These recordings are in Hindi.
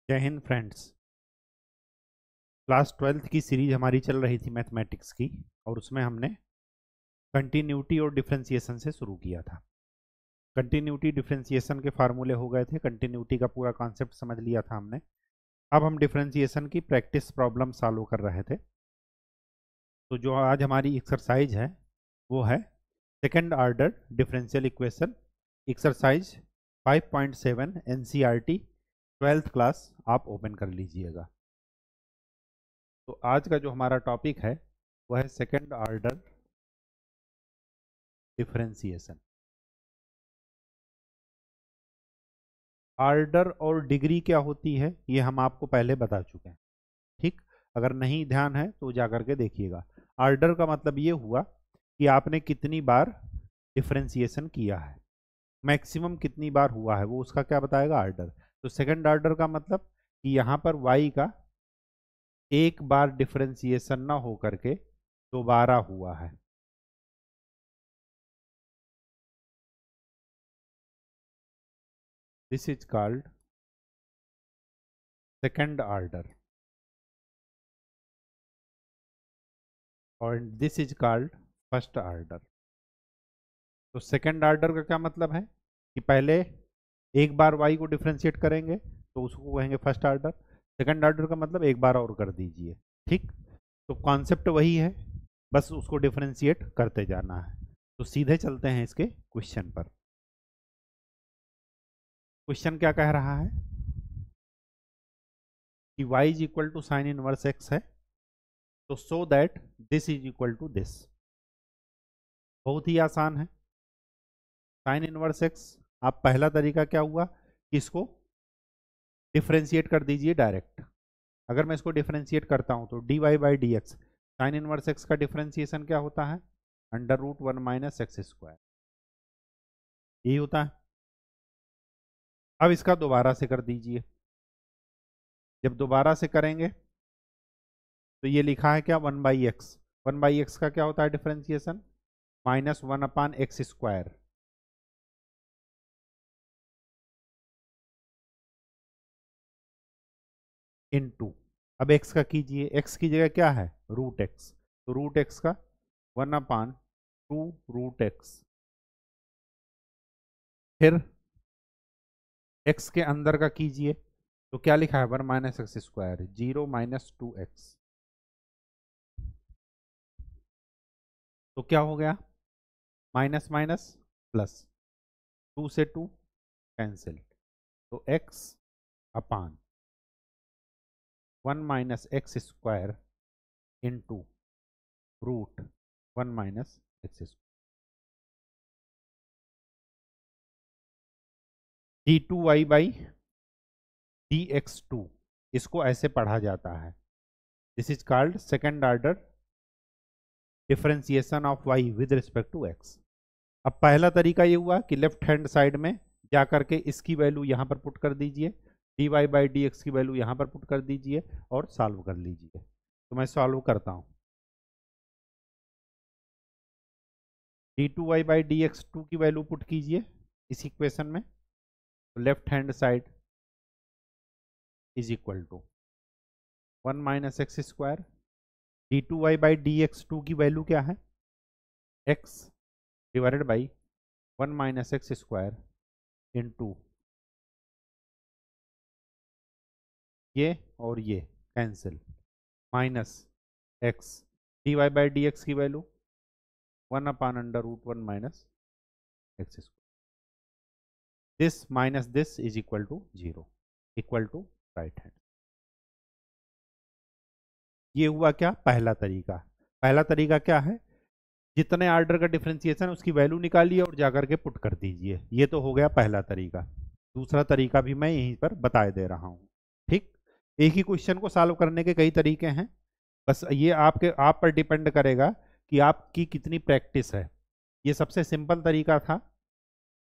जय हिंद फ्रेंड्स। क्लास 12th की सीरीज हमारी चल रही थी मैथमेटिक्स की, और उसमें हमने कंटिन्यूटी और डिफरेंशिएशन से शुरू किया था। कंटिन्यूटी डिफरेंशिएशन के फार्मूले हो गए थे, कंटिन्यूटी का पूरा कॉन्सेप्ट समझ लिया था हमने। अब हम डिफरेंशिएशन की प्रैक्टिस प्रॉब्लम सॉल्व कर रहे थे। तो जो आज हमारी एक्सरसाइज है वो है second order differential equation, exercise 5.7 NCERT 12th class. आप ओपन कर लीजिएगा। तो आज का जो हमारा टॉपिक है वह है सेकेंड ऑर्डर डिफरेंशिएशन। ऑर्डर और डिग्री क्या होती है ये हम आपको पहले बता चुके हैं, ठीक। अगर नहीं ध्यान है तो जा करके देखिएगा। ऑर्डर का मतलब ये हुआ कि आपने कितनी बार डिफरेंशिएशन किया है, मैक्सिमम कितनी बार हुआ है, वो उसका क्या बताएगा, ऑर्डर। तो सेकंड ऑर्डर का मतलब कि यहाँ पर y का एक बार डिफरेंशिएशन ना हो करके दोबारा हुआ है। This is called second order और this is called first order. तो सेकंड ऑर्डर का क्या मतलब है कि पहले एक बार y को डिफरेंशिएट करेंगे तो उसको कहेंगे फर्स्ट ऑर्डर। सेकंड ऑर्डर का मतलब एक बार और कर दीजिए, ठीक। तो कॉन्सेप्ट वही है, बस उसको डिफरेंशिएट करते जाना है। तो सीधे चलते हैं इसके क्वेश्चन पर। क्वेश्चन क्या कह रहा है कि y is equal to sine inverse x है, तो so that this is equal to this. बहुत ही आसान है। साइन इनवर्स x, आप पहला तरीका क्या हुआ कि इसको डिफरेंशिएट कर दीजिए डायरेक्ट। अगर मैं इसको डिफरेंशिएट करता हूं तो dy by d x, sine inverse x का डिफरेंशिएशन क्या होता है, under root 1 minus x square, यही होता है। अब इसका दोबारा से कर दीजिए। जब दोबारा से करेंगे तो ये लिखा है क्या, 1/x। 1/x का क्या होता है डिफरेंशिएशन, -1/x² इनटू, अब x का कीजिए, x की जगह क्या है, रूट x, तो रूट x का 1/2√x। फिर x के अंदर का कीजिए, तो क्या लिखा है, 1 - x², 0 - 2x। तो क्या हो गया, माइनस माइनस प्लस, 2 से 2 कैंसिल, तो x upon 1 - x² into root 1 - x²। d2y by dx2, इसको ऐसे पढ़ा जाता है। This is called second order differentiation of y with respect to x। अब पहला तरीका ये हुआ कि लेफ्ट हैंड साइड में जा करके इसकी वैल्यू यहाँ पर पुट कर दीजिए, dy बाई डी एक्स की वैल्यू यहाँ पर पुट कर दीजिए और सॉल्व कर लीजिए। तो मैं सॉल्व करता हूँ। d2y by d x two की वैल्यू पुट कीजिए इस इक्वेशन में, तो left hand side is equal to 1 - x²। d2y by d x two की वैल्यू क्या है, x divided by 1 - x² into ये और ये cancel, minus x dy by d x की value 1/√1 minus x²। This minus this is equal to 0, equal to right hand. ये हुआ क्या, पहला तरीका। पहला तरीका क्या है, जितने ऑर्डर का डिफरेंशिएशन उसकी वैल्यू निकालिए और जाकर के पुट कर दीजिए। ये तो हो गया पहला तरीका। दूसरा तरीका भी मैं यहीं पर बता दे रहा हूँ, ठीक। एक ही क्वेश्चन को सॉल्व करने के कई तरीके हैं, बस ये आप पर डिपेंड करेगा कि आपकी कितनी प्रैक्टिस है। ये सबसे सिंपल तरीका था,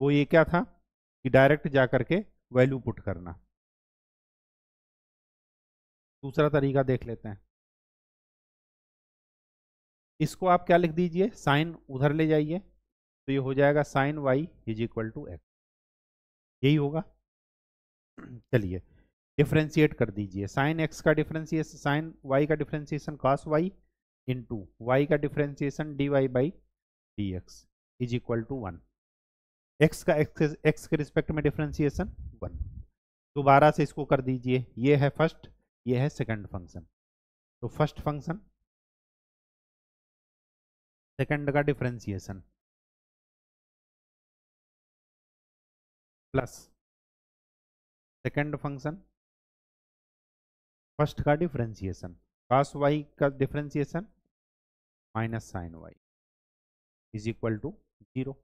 वो ये क्या था कि डायरेक्ट जा करके वैल्यू पुट करना। दूसरा तरीका देख लेते हैं। इसको आप क्या लिख दीजिए, साइन उधर ले जाइए, तो ये हो जाएगा sine y is equal to x, यही होगा। चलिए डिफ्रेंशिएट कर दीजिए। साइन एक्स का डिफ्रेंशिएशन, साइन वाई का differentiation cos y into y का differentiation d y by d x is equal to 1। X का एक्स के रिस्पेक्ट में डिफ्रेंशिएशन 1। दोबारा से इसको कर दीजिए, ये है फर्स्ट, ये है सेकंड फंक्शन। तो फर्स्ट फंक्शन सेकंड का differentiation plus second function first का डिफ्रेंशिएशन, cos y का differentiation minus sine y is equal to 0।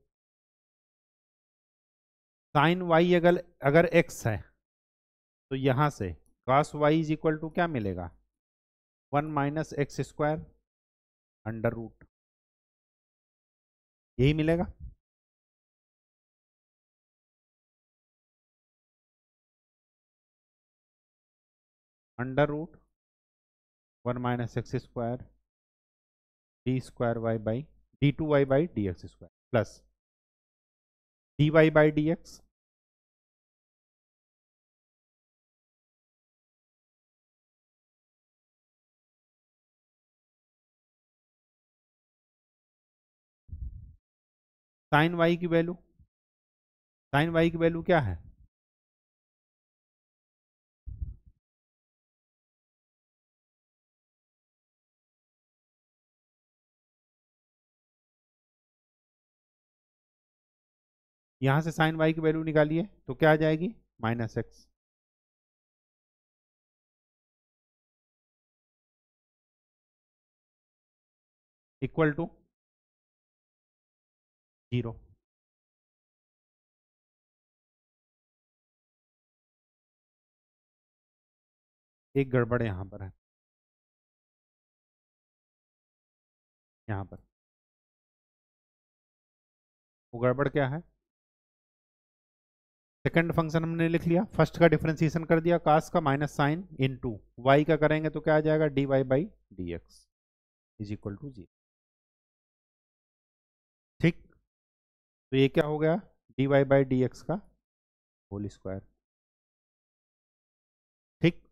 Sine y अगर x है तो यहां से cos y is equal to क्या मिलेगा, 1 minus x square under root, यही मिलेगा। Under root 1 minus x square d square y by d two y by d x square plus D y by d x sine y की वैल्यू, साइन वाई की वैल्यू क्या है, यहां से साइन वाई की वैल्यू निकालिए तो क्या आ जाएगी, माइनस एक्स। Equal to 0। एक गड़बड़ यहां पर है, यहां पर वो गड़बड़ क्या है, सेकंड फंक्शन हमने लिख लिया, फर्स्ट का डिफरेंशिएशन कर दिया कास का माइनस साइन इनटू वाई का करेंगे तो क्या आ जाएगा, d y by d x is equal to 0। ठीक, तो ये क्या हो गया, d y by d x का होल स्क्वायर। ठीक,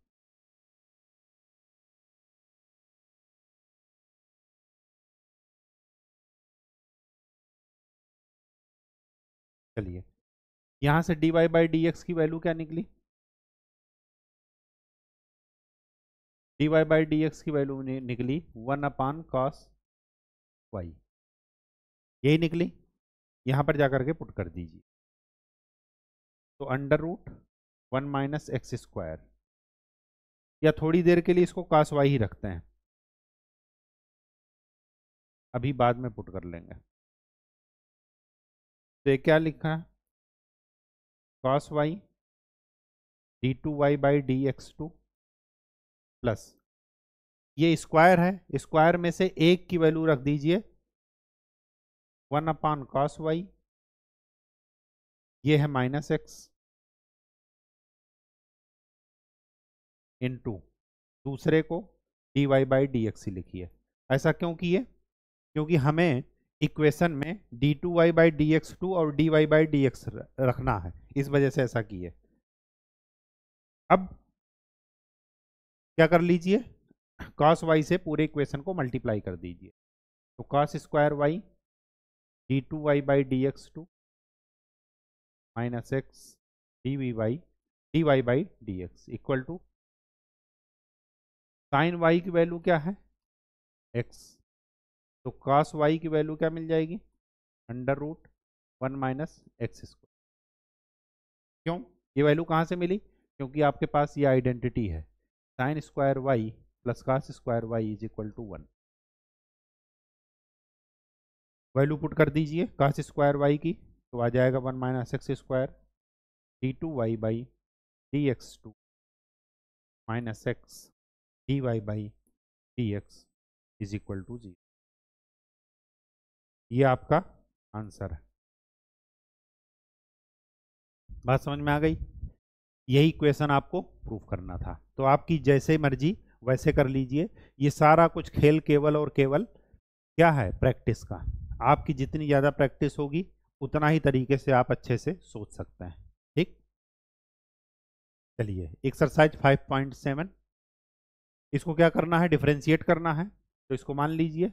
चलिए यहां से d y by d x की वैल्यू क्या निकली, d y by d x की वैल्यू निकली 1/cos वाई, यही निकली, यहां पर जाकर के पुट कर दीजिए। तो under root 1 minus x square, या थोड़ी देर के लिए इसको cos वाई ही रखते हैं, अभी बाद में पुट कर लेंगे। तो ये क्या लिखा है, cos y d two y by d x two plus, ये स्क्वायर है, स्क्वायर में से एक की वैल्यू रख दीजिए 1/cos वाई, ये है माइनस एक्स इंटू दूसरे को d y by d x ही लिखिए। ऐसा क्यों किए, क्योंकि हमें इक्वेशन में d two y by d x two और d y by d x रखना है, इस वजह से ऐसा किए। अब क्या कर लीजिए, cos वाई से पूरे इक्वेशन को मल्टीप्लाई कर दीजिए। तो cos square y d two y by d x two minus x d y by d x equal to sine y की वैल्यू क्या है, x, तो cos वाई की वैल्यू क्या मिल जाएगी, under root 1 minus x square. क्यों, ये वैल्यू कहाँ से मिली, क्योंकि आपके पास ये आइडेंटिटी है, sine square y plus cos square y is equal to 1। Value put कर दीजिए cos स्क्वायर वाई की, तो आ जाएगा 1 minus x square d two y by d x two minus x d y by d x is equal to 0। ये आपका आंसर है। बात समझ में आ गई, यही क्वेश्चन आपको प्रूव करना था, तो आपकी जैसे मर्जी वैसे कर लीजिए। ये सारा कुछ खेल केवल और केवल क्या है, प्रैक्टिस का। आपकी जितनी ज़्यादा प्रैक्टिस होगी उतना ही तरीके से आप अच्छे से सोच सकते हैं। ठीक। चलिए एक्सरसाइज 5.7, इसको क्या करना है, डिफरेंशिएट करना है। तो इसको मान लीजिए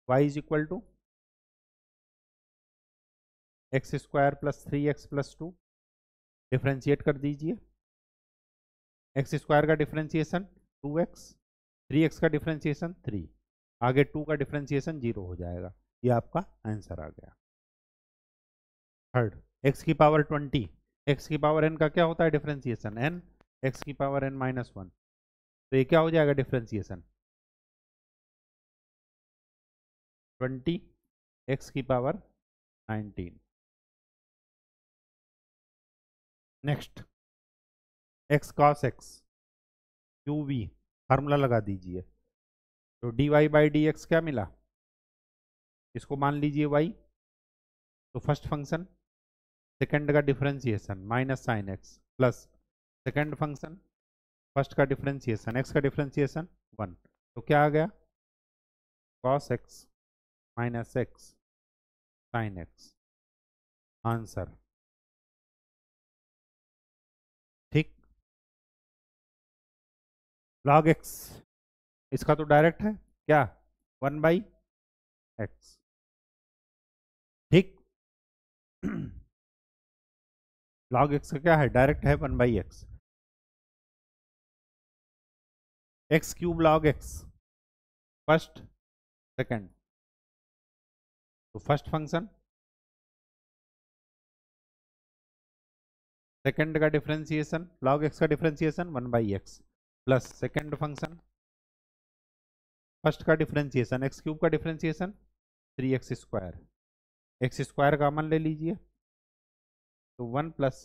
y is equal to x square plus 3x plus 2, differentiate कर दीजिए। एक्स स्क्वायर का डिफरेंशिएशन 2x, 3x का डिफरेंशिएशन 3, आगे 2 का डिफरेंशिएशन 0 हो जाएगा। ये आपका आंसर आ गया। थर्ड, x की पावर 20, x की पावर n का क्या होता है डिफरेंशिएशन n, x की पावर n माइनस 1, तो ये क्या हो जाएगा डिफरेंशिएशन 20 x की power 19। Next, x cos x qv, formula लगा दीजिए। तो dy बाई डी एक्स क्या मिला, इसको मान लीजिए y, तो फर्स्ट फंक्शन सेकंड का differentiation minus sine x plus second function first का डिफरेंशिएशन x का डिफरेंशिएशन 1, तो क्या आ गया cos x minus x sine x, answer. ठीक, log x, इसका तो डायरेक्ट है क्या 1 बाई एक्स। ठीक log x का क्या है, डायरेक्ट है 1 by x. X cube log x first second, तो फर्स्ट फंक्शन सेकंड का डिफरेंशिएशन log x का differentiation 1 by x plus second function first का डिफरेंशिएशन एक्स क्यूब का differentiation 3x square, x square का कॉमन ले लीजिए, तो 1 प्लस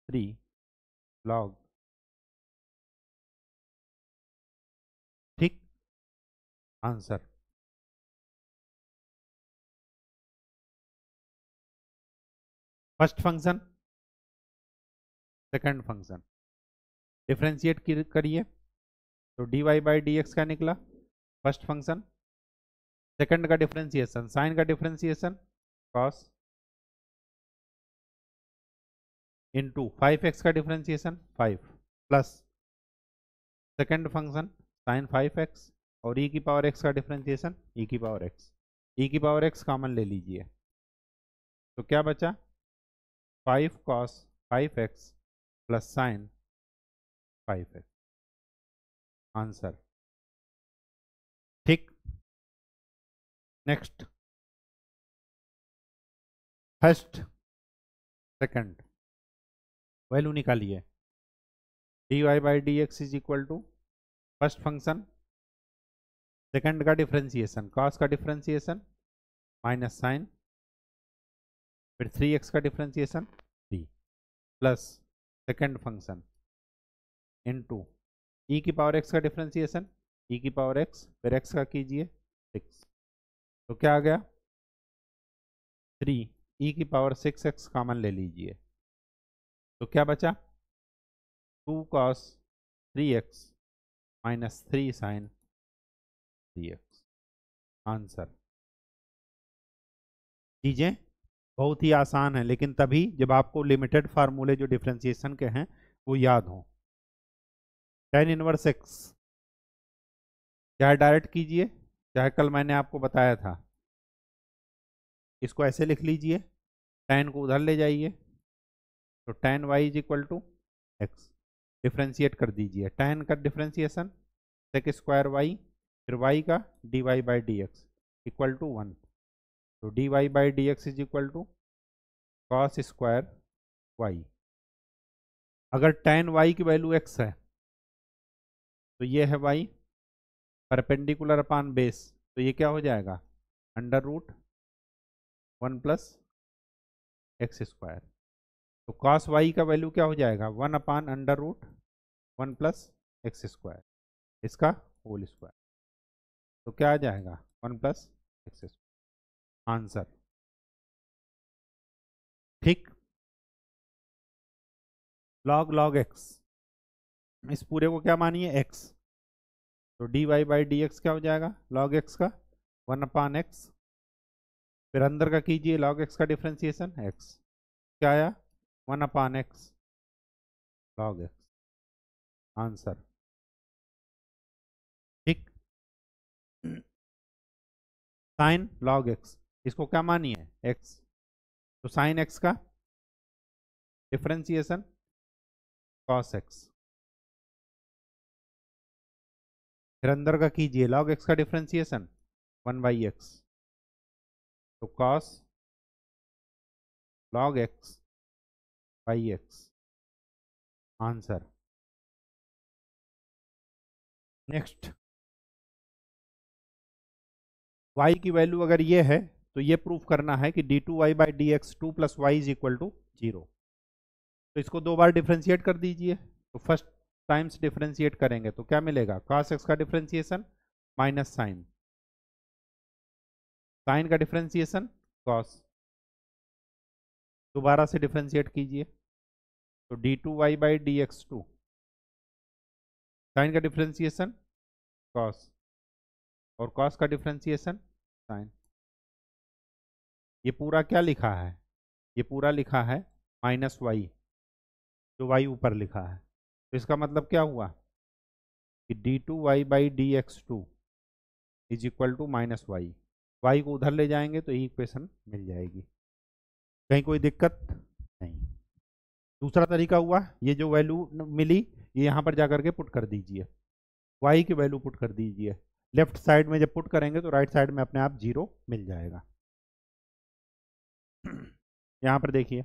3 log। ठीक, answer. First function second function differentiate करिए, तो dy बाई डी एक्स का निकला फर्स्ट फंक्शन, सेकंड का डिफरेंशिएशन साइन का डिफरेंशिएशन cos इंटू 5x का differentiation 5 plus second function sine 5x और e की पावर x का डिफरेंशिएशन e की पावर x, e की पावर x कॉमन ले लीजिए, तो क्या बचा 5 cos 5x plus sine 5x, answer. ठीक, नेक्स्ट, फर्स्ट सेकंड वैल्यू निकालिए, dy by d x is equal to first function second का डिफरेंशिएशन cos का डिफरेंशिएशन माइनस साइन, फिर 3x का differentiation 3 plus second function into e की पावर x का डिफरेंशिएशन e की पावर x, फिर x का कीजिए 6, तो क्या आ गया 3 e की पावर 6x कॉमन ले लीजिए, तो क्या बचा 2 cos 3x minus 3 sign 3x, answer. चीजें बहुत ही आसान है, लेकिन तभी जब आपको लिमिटेड फार्मूले जो डिफरेंशिएशन के हैं वो याद हो। tan इनवर्स x चाहे डायरेक्ट कीजिए, चाहे कल मैंने आपको बताया था, इसको ऐसे लिख लीजिए, tan को उधर ले जाइए, तो tan y is equal to x, differentiate कर दीजिए, tan का डिफ्रेंशिएशन सेक स्क्वायर y, फिर y का dy by d x equal to 1, तो dy by d x is equal to cos square y। अगर tan y की वैल्यू x है तो ये है y परपेंडिकुलर अपान बेस, तो ये क्या हो जाएगा under root 1 plus x square, तो cos y का वैल्यू क्या हो जाएगा 1 upon under root 1 plus x square, इसका होल स्क्वायर, तो क्या आ जाएगा 1 प्लस एक्स स्क्वायर, आंसर। ठीक, log x, इस पूरे को क्या मानिए x, तो dy बाई डी एक्स क्या हो जाएगा log x का 1 अपान एक्स, फिर अंदर का कीजिए log x का डिफ्रेंशिएशन x, क्या आया 1 अपान एक्स log x, आंसर। ठीक। साइन लॉग एक्स, इसको क्या मानिए एक्स, तो साइन एक्स का डिफरेंशिएशन कॉस एक्स, फिर अंदर का कीजिए लॉग एक्स का डिफरेंशिएशन 1/x, तो cos log x by x, answer. Next, y की वैल्यू अगर ये है तो ये प्रूफ करना है कि d2y/dx 2 + y is equal to 0। तो इसको दो बार डिफ्रेंशिएट कर दीजिए, तो फर्स्ट टाइम्स डिफ्रेंशिएट करेंगे तो क्या मिलेगा, cos x का डिफ्रेंशिएशन माइनस साइन, साइन का डिफ्रेंशिएशन cos, दोबारा से डिफ्रेंशिएट कीजिए तो d2y/dx 2, साइन का डिफ्रेंशिएशन cos और cos का डिफ्रेंशिएशन साइन। ये पूरा क्या लिखा है, ये पूरा लिखा है माइनस वाई, जो y ऊपर लिखा है, तो इसका मतलब क्या हुआ कि d2y/dx2 is equal to minus y, y को उधर ले जाएंगे तो ये इक्वेशन मिल जाएगी, कहीं कोई दिक्कत नहीं। दूसरा तरीका हुआ, ये जो वैल्यू मिली ये यहाँ पर जाकर के पुट कर दीजिए, वाई की वैल्यू पुट कर दीजिए, लेफ्ट साइड में जब पुट करेंगे तो राइट साइड में अपने आप 0 मिल जाएगा। यहाँ पर देखिए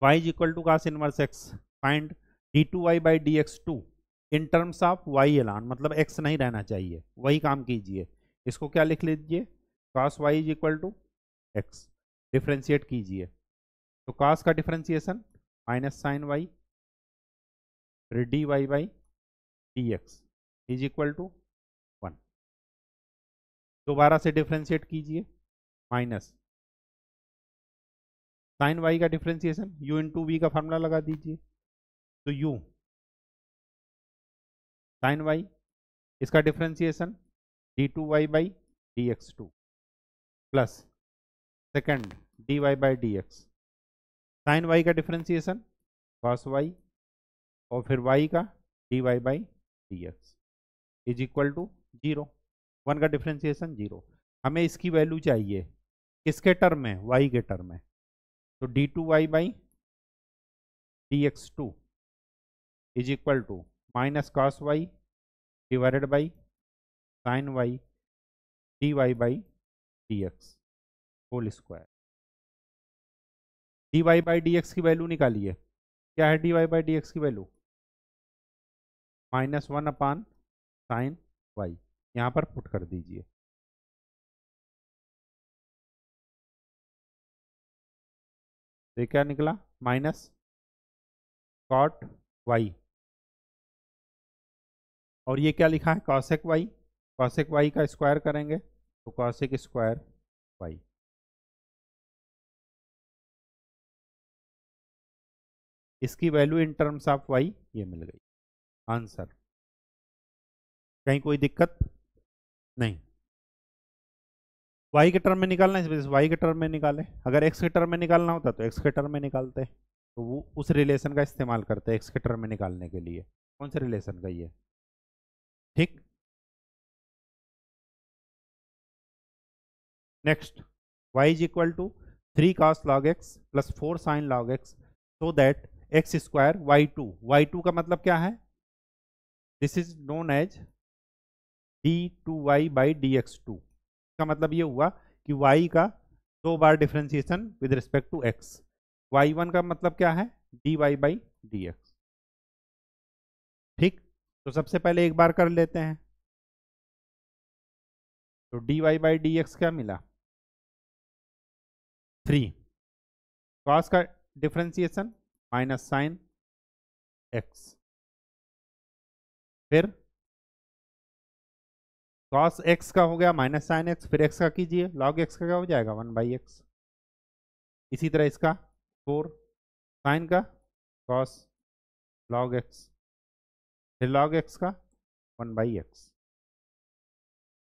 y is equal to cos inverse x, find d2y/dx2 in terms of y alone, मतलब x नहीं रहना चाहिए, वही काम कीजिए। इसको क्या लिख लीजिए, cos y is equal to x, differentiate कीजिए तो cos का डिफ्रेंशिएशन माइनस साइन y, फिर dy/dx इज इक्वल टू 1, दोबारा से डिफ्रेंशिएट कीजिए माइनस साइन y का डिफ्रेंशिएशन u इंटू वी का फार्मूला लगा दीजिए, तो u साइन y, इसका differentiation d2y/dx2 plus second dy/dx, sine y का डिफ्रेंशिएशन cos y और फिर y का dy/dx इज इक्वल टू 0, 1 का डिफ्रेंशिएशन 0। हमें इसकी वैल्यू चाहिए किसके टर्म में, y के टर्म में, तो d2y/dx2 is equal to minus cos y divided by sine y dy/dx whole square. dy/dx की वैल्यू निकालिए, क्या है dy/dx की वैल्यू, -1 साइन y, यहाँ पर पुट कर दीजिए, तो क्या निकला माइनस कॉट y, और ये क्या लिखा है कॉसेक y, कॉसेक y का स्क्वायर करेंगे तो कॉसेक स्क्वायर y, इसकी value in terms of y ये मिल गई, आंसर। कहीं कोई दिक्कत नहीं, y के टर्म में निकालना है इस वजह से y के टर्म में निकाले, अगर x के टर्म में निकालना होता तो x के टर्म में निकालते, तो वो उस रिलेशन का इस्तेमाल करते हैं x के टर्म में निकालने के लिए। कौन से रिलेशन का ये, ठीक। Next, y is equal to 3 cos log x plus 4 sin log x so that x square y2 का मतलब क्या है, this is known as d2y/dx2, का मतलब ये हुआ कि y का दो बार differentiation with respect to x, y1 का मतलब क्या है dy/dx, ठीक। तो सबसे पहले एक बार कर लेते हैं, तो dy/dx क्या मिला 3, cos का डिफरेंशिएशन माइनस साइन x, फिर cos x का हो गया माइनस साइन x, फिर x का कीजिए log x का क्या हो जाएगा 1/x, इसी तरह इसका 4 साइन का cos log x, फिर log x का 1/x,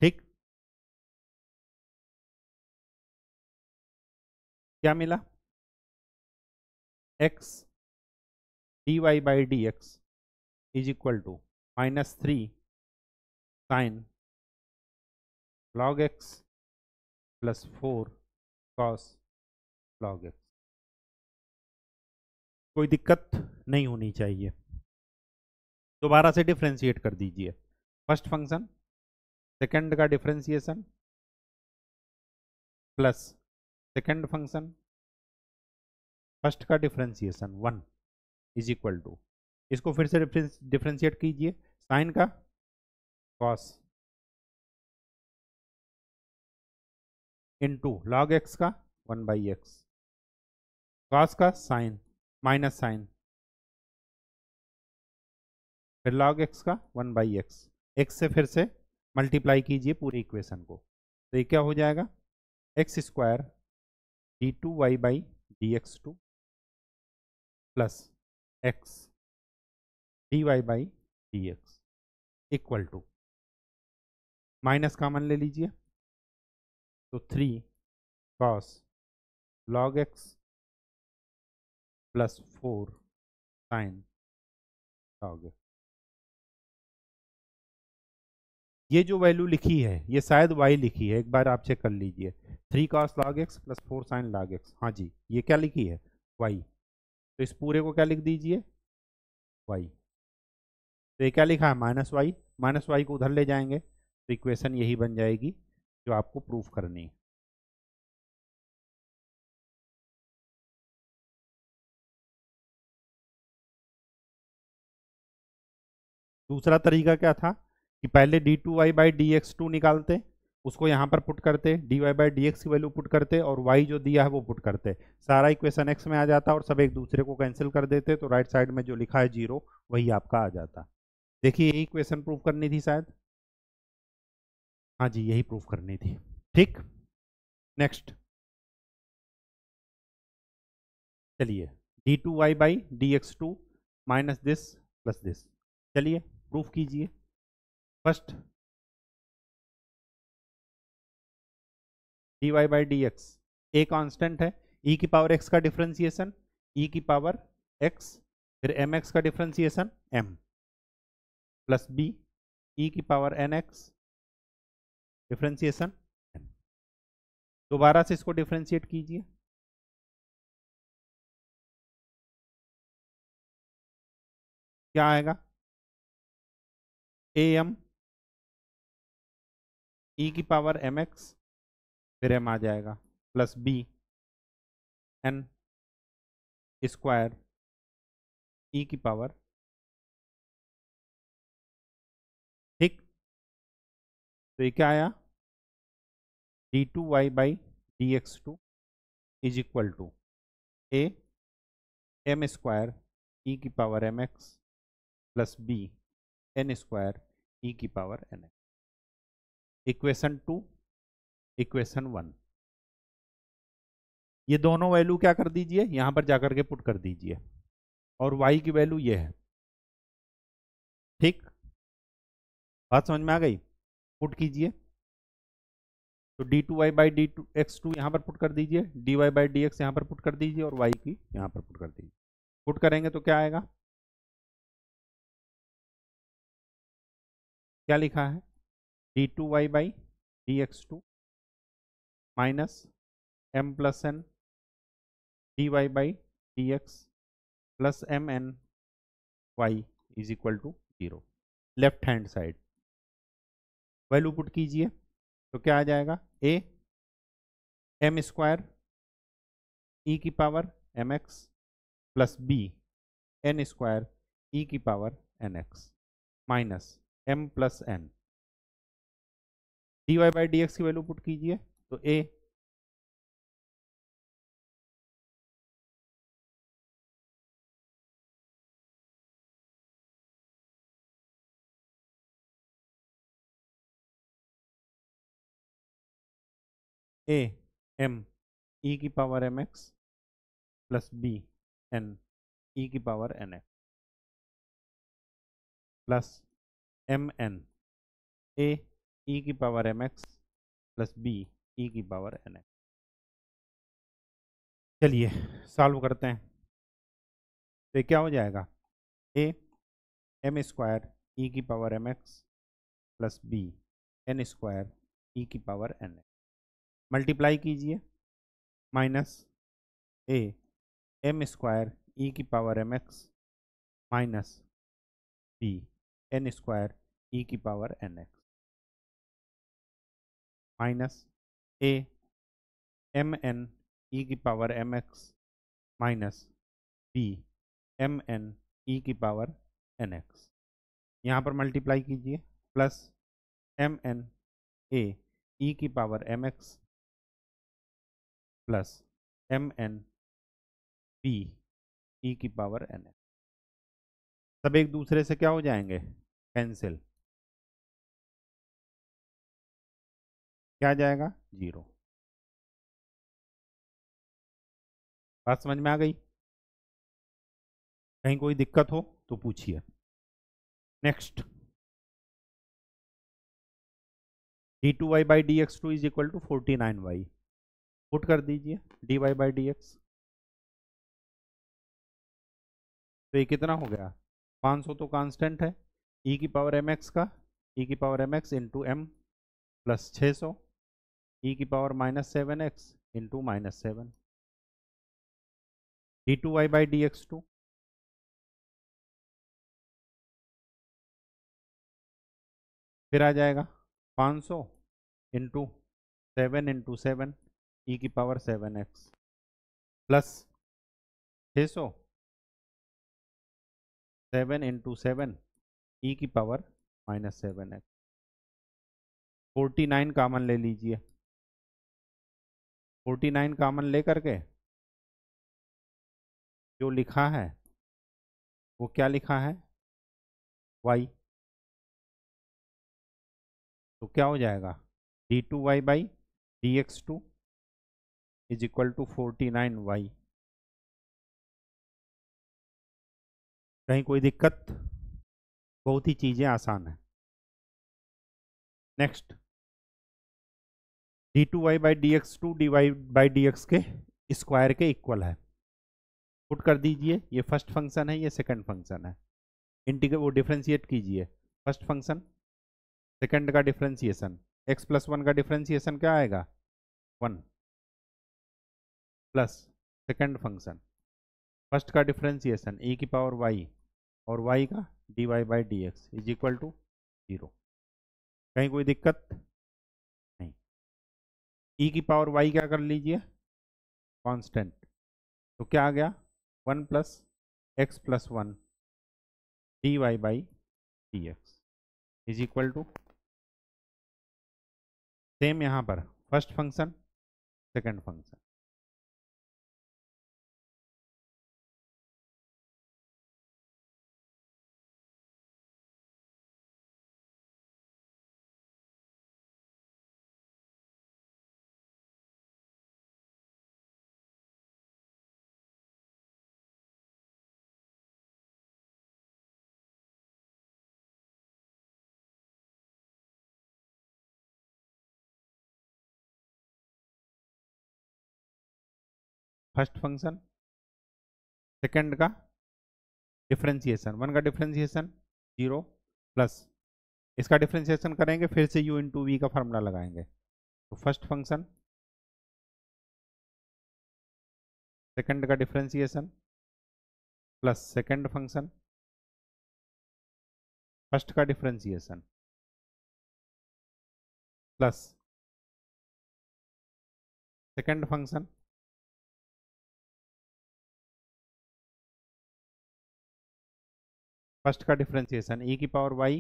ठीक। क्या मिला x dy/dx is equal to -3 sine log x plus 4 cos log x। कोई दिक्कत नहीं होनी चाहिए। दोबारा से डिफ्रेंशिएट कर दीजिए। फर्स्ट फंक्शन सेकंड का differentiation plus second function first का डिफ्रेंशिएशन 1 इज इक्वल टू, इसको फिर से डिफ्रेंशिएट कीजिए। साइन का कॉस इनटू लॉग एक्स का 1/x, कॉस का साइन माइनस साइन, फिर लॉग एक्स का 1/x, एक्स से फिर से मल्टीप्लाई कीजिए पूरी इक्वेशन को। तो ये क्या हो जाएगा, x square d2y/dx2 plus x dy/dx equal to, minus common ले लीजिए तो 3 cos log x plus 4 sin log x। ये जो वैल्यू लिखी है ये शायद y लिखी है, एक बार आप चेक कर लीजिए। 3 cos log x plus 4 sin log x, हाँ जी ये क्या लिखी है, y। तो इस पूरे को क्या लिख दीजिए, y। तो ये क्या लिखा है, -y, -y को उधर ले जाएंगे तो इक्वेशन यही बन जाएगी जो आपको प्रूफ करनी है। दूसरा तरीका क्या था कि पहले d2y/dx2 निकालते, उसको यहाँ पर पुट करते, dy/dx की वैल्यू पुट करते और y जो दिया है वो पुट करते, सारा इक्वेशन x में आ जाता और सब एक दूसरे को कैंसिल कर देते, तो राइट साइड में जो लिखा है 0 वही आपका आ जाता। देखिए यही इक्वेशन प्रूफ करनी थी शायद, हाँ जी यही प्रूफ करनी थी। ठीक, नेक्स्ट चलिए, d2y/dx2 minus this plus this, चलिए प्रूफ कीजिए। फर्स्ट dy/dx ए कांस्टेंट है, e की पावर x का डिफरेंशिएशन e की पावर x, फिर mx का differentiation m plus b e की पावर nx डिफरेंशिएशन n। दोबारा से इसको डिफरेंशिएट कीजिए, क्या आएगा, am e की पावर mx, फिर m आ जाएगा plus b n square e की पावर, ठीक। तो ये क्या आया, d2y/dx2 is equal to a m square e की power mx plus b n square e की पावर nx। इक्वेशन 2, इक्वेशन 1, ये दोनों वैल्यू क्या कर दीजिए, यहां पर जाकर के पुट कर दीजिए और y की वैल्यू ये है, ठीक। बात समझ में आ गई, पुट कीजिए तो d2y/dx2 यहाँ पर पुट कर दीजिए, dy/dx यहाँ पर पुट कर दीजिए और y की यहाँ पर पुट कर दीजिए। पुट करेंगे तो क्या आएगा, क्या लिखा है, d2y/dx2 minus m plus n dy/dx plus mn y is equal to 0। Left hand side value put कीजिए तो क्या आ जाएगा, a m स्क्वायर e की power mx plus b n square e की power nx minus m plus n, dy/dx की वैल्यू पुट कीजिए तो a m e की power mx plus b n e की power nx plus m n a e की power mx plus b e की पावर nx। चलिए सॉल्व करते हैं, तो क्या हो जाएगा, a एम स्क्वायर ई की power m x plus b n square e की पावर एन एक्स। मल्टीप्लाई कीजिए, minus a m square e की power m x minus b n square e की power n x minus a m n e की power m x minus b m n e की पावर एन एक्स। यहाँ पर मल्टीप्लाई कीजिए, plus m n a e की power m x plus m N B E की पावर एन एक्स। सब एक दूसरे से क्या हो जाएंगे, कैंसिल। क्या आ जाएगा, 0। बात समझ में आ गई? कहीं कोई दिक्कत हो तो पूछिए। Next, d2y by d x two is equal to 49y। Put कर दीजिए dy बाई डी एक्स। तो ये कितना हो गया, 500 तो कांस्टेंट है, e की पावर एम एक्स का e की power m x into m plus 600 e की power -7x into -7 d2y by d x two. फिर आ जाएगा 500 इंटू 7 इंटू 7 ई की पावर 7x प्लस 600 7 इंटू 7 ई की पावर -7x। 49 कामन ले लीजिए, 49 कामन ले करके जो लिखा है वो क्या लिखा है, y। तो क्या हो जाएगा, d2y by d x two is equal to 49y। कहीं कोई दिक्कत? बहुत ही चीज़ें आसान है। Next, d2y by d x two d y by d x के स्क्वायर के इक्वल है। पुट कर दीजिए, ये फर्स्ट फंक्शन है, ये सेकंड फंक्शन है। इंटीग्रेट वो डिफ्रेंशिएट कीजिए, फर्स्ट फंक्शन सेकंड का डिफ्रेंशिएशन, x प्लस 1 का डिफ्रेंशिएशन क्या आएगा, 1 प्लस सेकंड फंक्शन फर्स्ट का डिफ्रेंशिएशन e की पावर y और y का dy by d x is equal to 0। कहीं कोई दिक्कत नहीं। e की पावर y क्या कर लीजिए, कांस्टेंट। तो क्या आ गया, 1 plus x plus 1 dy by d x is equal to, same यहाँ पर first function second function. First function second का डिफ्रेंशिएशन, 1 का डिफ्रेंशिएशन 0 प्लस इसका डिफ्रेंशिएशन करेंगे, फिर से u इंटू वी का फार्मूला लगाएंगे। तो फर्स्ट फंक्शन सेकंड का differentiation plus second function first का differentiation plus second function first का डिफ्रेंशिएशन e की पावर y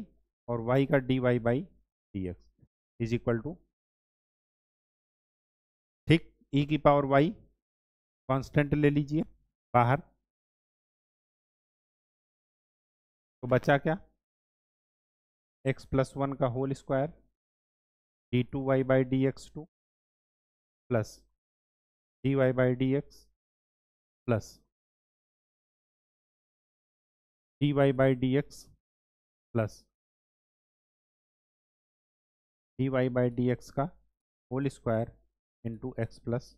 और y का dy by d x is equal to, ठीक, e की पावर y कांस्टेंट ले लीजिए बाहर, तो बचा क्या, x प्लस 1 का whole square d2y by d x two plus dy by d x plus dy by d x plus dy by d x का whole square into x plus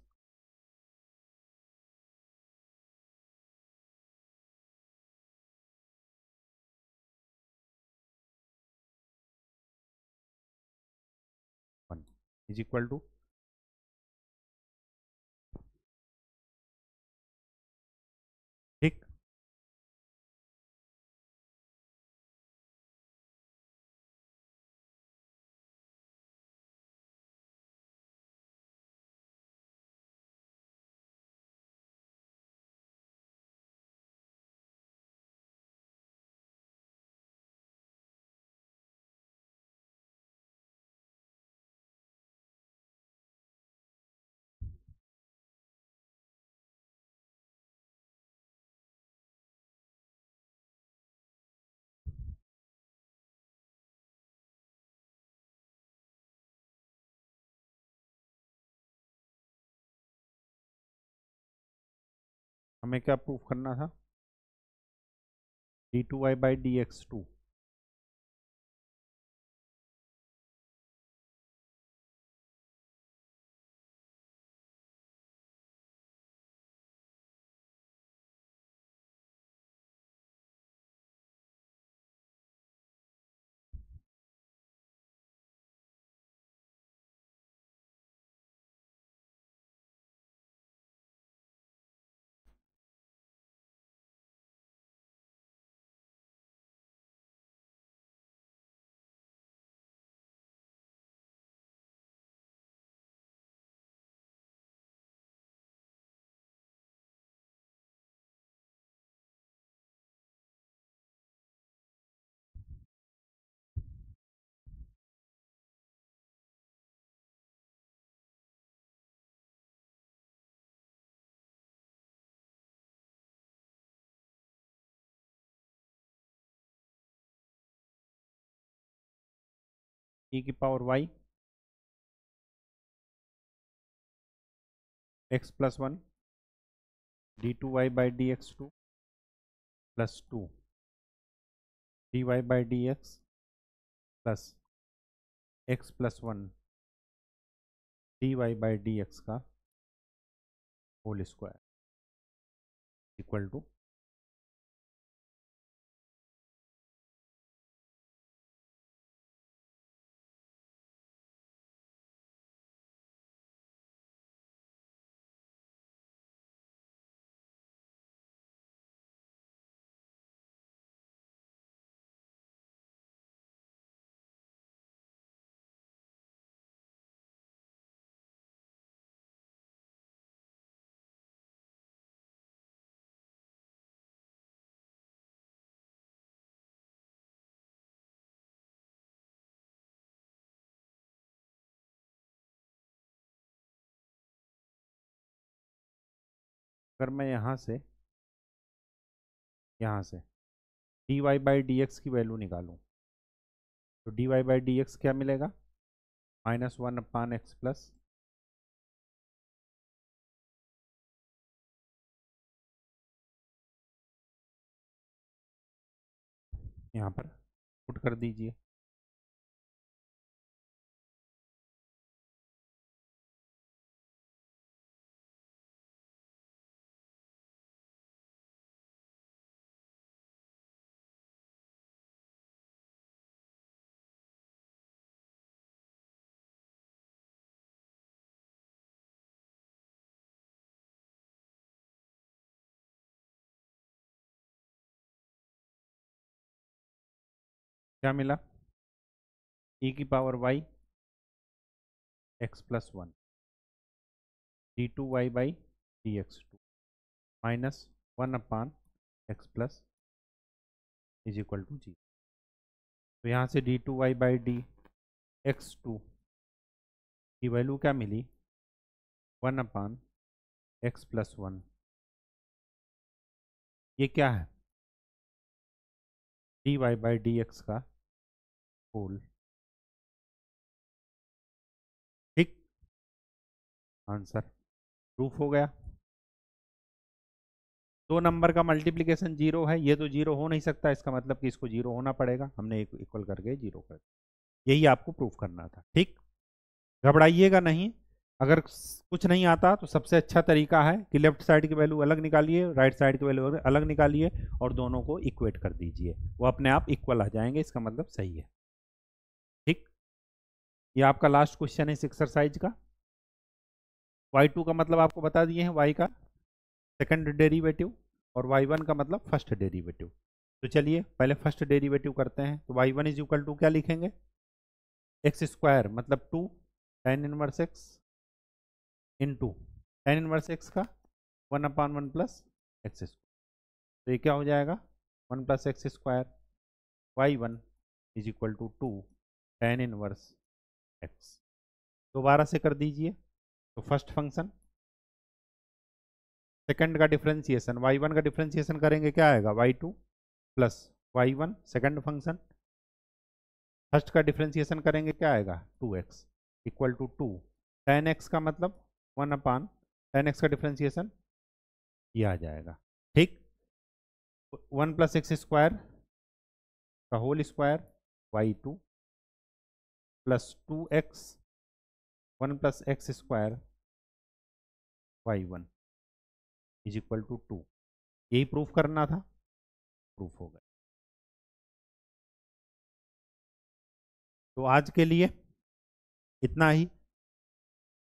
is equal to, ठीक। हमें क्या प्रूफ करना था, d2y/dx2। e की power y x+1 d2y/dx2 plus 2 dy/dx plus x+1 dy/dx का होल स्क्वायर इक्वल टू, अगर मैं यहाँ से dy/dx की वैल्यू निकालूं तो dy/dx क्या मिलेगा, -1/x प्लस यहाँ पर पुट कर दीजिए। क्या मिला, e की power y x+1 d2y/dx2 -1/x plus is equal to 0। तो यहाँ से d2y/dx2 की वैल्यू क्या मिली, 1/x+1। ये क्या है, dy/dx का होल, ठीक। आंसर प्रूफ हो गया। 2 नंबर का मल्टीप्लिकेशन 0 है, ये तो 0 हो नहीं सकता, इसका मतलब कि इसको 0 होना पड़ेगा, हमने एक इक्वल करके 0 कर दिया। यही आपको प्रूफ करना था, ठीक। घबराइएगा नहीं, अगर कुछ नहीं आता तो सबसे अच्छा तरीका है कि लेफ्ट साइड की वैल्यू अलग निकालिए, राइट साइड की वैल्यू अलग निकालिए और दोनों को इक्वेट कर दीजिए, वो अपने आप इक्वल आ जाएंगे, इसका मतलब सही है, ठीक। ये आपका लास्ट क्वेश्चन है इस एक्सरसाइज का। y2 का मतलब आपको बता दिए हैं, y का सेकंड डेरिवेटिव और y1 का मतलब फर्स्ट डेरिवेटिव। तो चलिए पहले फर्स्ट डेरिवेटिव करते हैं। तो y1 इज इक्वल टू क्या लिखेंगे, एक्स स्क्वायर मतलब 2 tan inverse x into tan inverse x का 1/1 प्लस एक्स स्क्वायर। तो ये क्या हो जाएगा 1 plus x square. y1 is equal to 2 tan inverse x। दोबारा से कर दीजिए। तो फर्स्ट फंक्शन, सेकंड का डिफरेंशिएशन, y1 का डिफरेंशिएशन करेंगे क्या आएगा y2 plus y1 second function. First का डिफरेंशिएशन करेंगे क्या आएगा 2x equal to 2 tan x का मतलब 1/, tan x का डिफरेंशिएशन ये आ जाएगा। ठीक, 1 प्लस एक्स स्क्वायर का whole square y2 plus 2x 1 plus x square y1 is equal to 2। यही प्रूफ करना था, प्रूफ हो गया। तो आज के लिए इतना ही।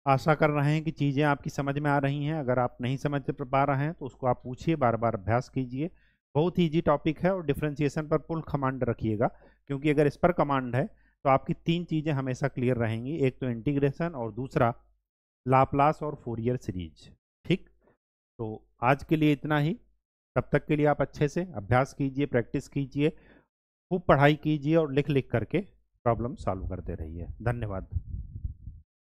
आशा कर रहे हैं कि चीज़ें आपकी समझ में आ रही हैं। अगर आप नहीं समझ पा रहे हैं तो उसको आप पूछिए, बार बार अभ्यास कीजिए। बहुत ही ईजी टॉपिक है और डिफरेंशिएशन पर फुल कमांड रखिएगा, क्योंकि अगर इस पर कमांड है तो आपकी 3 चीज़ें हमेशा क्लियर रहेंगी, एक तो इंटीग्रेशन और दूसरा लाप्लास और फोरियर सीरीज। ठीक, तो आज के लिए इतना ही। तब तक के लिए आप अच्छे से अभ्यास कीजिए, प्रैक्टिस कीजिए, खूब पढ़ाई कीजिए और लिख लिख करके प्रॉब्लम सॉल्व करते रहिए। धन्यवाद।